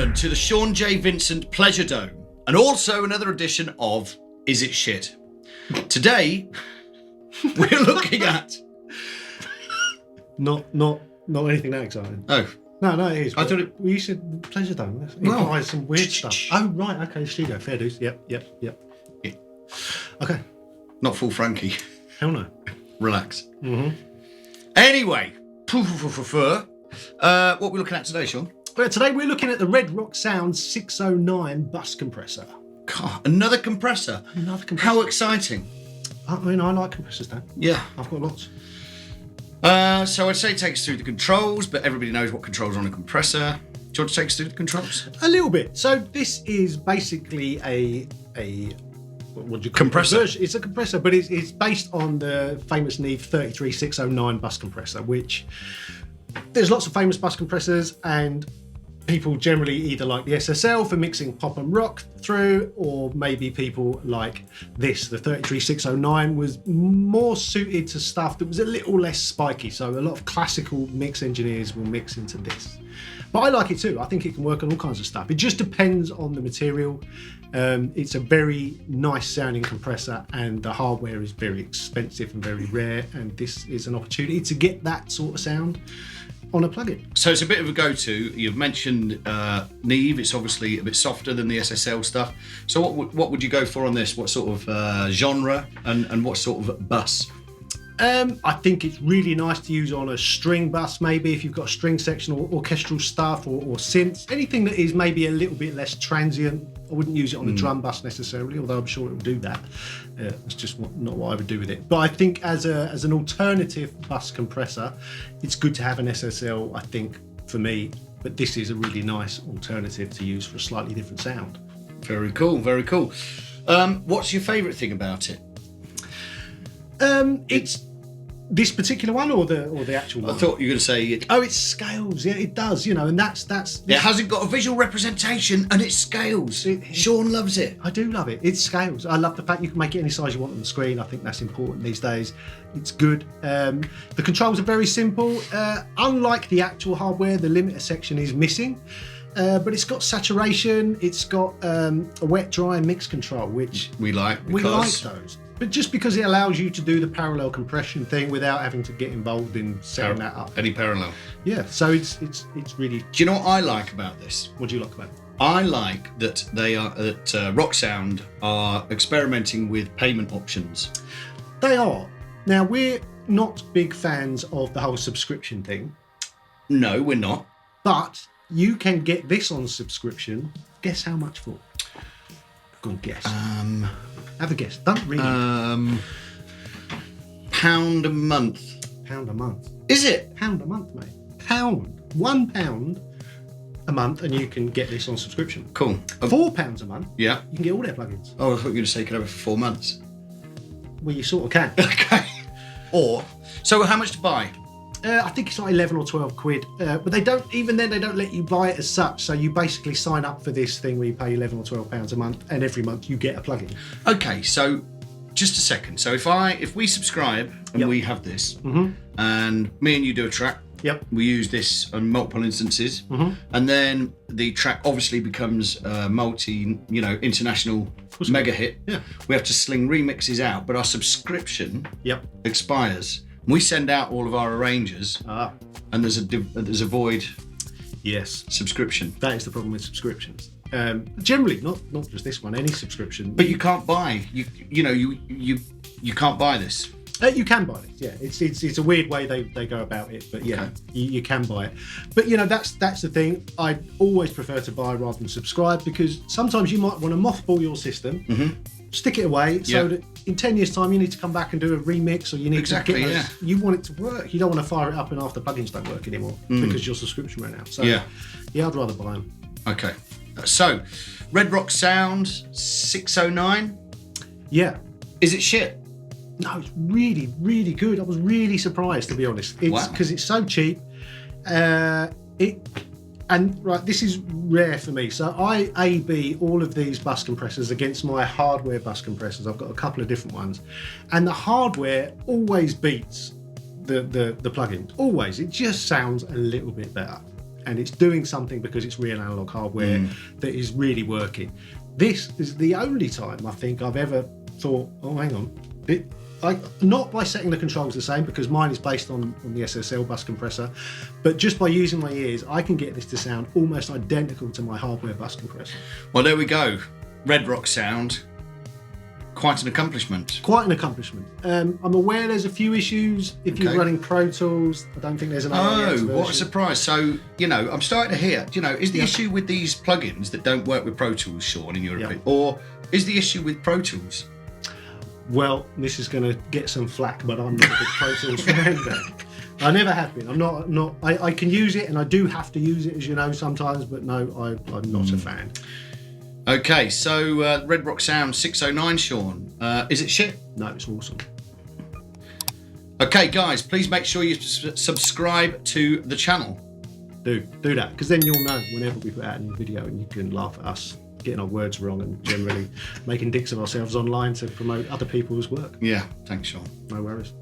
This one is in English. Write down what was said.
welcome to the Sean J. Vincent Pleasure Dome, and also another edition of Is It Shit? Today, we're looking at... Not anything that exciting. Oh. No, it is. I thought it... You said Pleasure Dome. It Well, implies some weird stuff. Oh, right, okay, studio. Fair dues. Yep. Yeah. Okay. Not full Frankie. Hell no. Relax. Mm-hmm. Anyway, what are we looking at today, Sean? Well, today we're looking at the Red Rock Sound 609 bus compressor. God, another compressor. How exciting. I mean, I like compressors, Dan. Yeah. I've got lots. So I'd say it takes us through the controls, but everybody knows what controls are on a compressor. Do you want to take us through the controls? A little bit. So this is basically a what do you call compressor. It? It's a compressor, but it's based on the famous Neve 33609 bus compressor, which there's lots of famous bus compressors, and people generally either like the SSL for mixing pop and rock through, or maybe people like this. The 33609 was more suited to stuff that was a little less spiky. So a lot of classical mix engineers will mix into this. But I like it too. I think it can work on all kinds of stuff. It just depends on the material. It's a very nice sounding compressor, and the hardware is very expensive and very rare. And this is an opportunity to get that sort of sound on a plugin. So it's a bit of a go-to. You've mentioned Neve. It's obviously a bit softer than the SSL stuff. So what would you go for on this? What sort of genre and what sort of bus? I think it's really nice to use on a string bus, maybe if you've got a string section or orchestral stuff or synths. Anything that is maybe a little bit less transient. I wouldn't use it on a drum bus necessarily, although I'm sure it will do that. It's just not what I would do with it. But I think as an alternative bus compressor, it's good to have an SSL, I think, for me. But this is a really nice alternative to use for a slightly different sound. Very cool, very cool. What's your favourite thing about it? It's this particular one or the actual one? I thought you were going to say it. Oh, it scales. Yeah, it does. And that's. It hasn't got a visual representation, and it scales. Sean loves it. I do love it. It scales. I love the fact you can make it any size you want on the screen. I think that's important these days. It's good. The controls are very simple. Unlike the actual hardware, the limiter section is missing. But it's got saturation. It's got a wet, dry, and mix control, which we like. We like those. But just because it allows you to do the parallel compression thing without having to get involved in setting that up. Any parallel. Yeah, so it's really... Do you know what I like about this? What do you like about it? I like that Rock Sound are experimenting with payment options. They are. Now, we're not big fans of the whole subscription thing. No, we're not. But you can get this on subscription. Guess how much for? Go on, guess. Have a guess. Don't read it. £1 a month. £1 a month. Is it? £1 a month, mate. £1 a month, and you can get this on subscription. Cool. £4 a month. Yeah. You can get all their plugins. Oh, I thought you were going to say you could have it for 4 months. Well, you sort of can. Okay. So how much to buy? I think it's like 11 or 12 quid, but they don't let you buy it as such. So you basically sign up for this thing where you pay 11 or 12 pounds a month, and every month you get a plugin. Okay, so just a second. So if we subscribe and we have this, and me and you do a track, we use this on multiple instances, and then the track obviously becomes a international mega hit. Yeah, we have to sling remixes out, but our subscription expires. We send out all of our arrangers, and there's a void. Yes, subscription. That is the problem with subscriptions. Generally, not just this one. Any subscription. But you can't buy. You can't buy this. You can buy it. Yeah, it's a weird way they go about it, but yeah, you can buy it. But that's the thing. I always prefer to buy rather than subscribe, because sometimes you might want to mothball your system. Stick it away so that in 10 years' time you need to come back and do a remix, or you need to get you want it to work. You don't want to fire it up and after plugins don't work anymore because your subscription ran out. So yeah, I'd rather buy them. Okay, so Red Rock Sound 609. Yeah, is it shit? No, it's really, really good. I was really surprised, to be honest. It's because it's so cheap. This is rare for me. So I A/B all of these bus compressors against my hardware bus compressors. I've got a couple of different ones, and the hardware always beats the plugin. Always, it just sounds a little bit better. and it's doing something because it's real analog hardware that is really working. This is the only time I think I've ever thought, oh, hang on. Not by setting the controls the same, because mine is based on the SSL bus compressor, but just by using my ears, I can get this to sound almost identical to my hardware bus compressor. Well, there we go. Red Rock sound. Quite an accomplishment. Quite an accomplishment. I'm aware there's a few issues if you're running Pro Tools. I don't think there's an Oh, what a surprise. So, I'm starting to hear, is the issue with these plugins that don't work with Pro Tools, Sean, in your opinion? Or is the issue with Pro Tools? Well, this is going to get some flack, but I'm not a big Pro Tools fan. I never have been. I'm not. I can use it, and I do have to use it, as you know, sometimes. But no, I'm not a fan. Okay, so Red Rock Sound 609, Sean. Is it shit? No, it's awesome. Okay, guys, please make sure you subscribe to the channel. Do that, because then you'll know whenever we put out a new video, and you can laugh at us getting our words wrong and generally making dicks of ourselves online to promote other people's work. Yeah, thanks, Sean. No worries.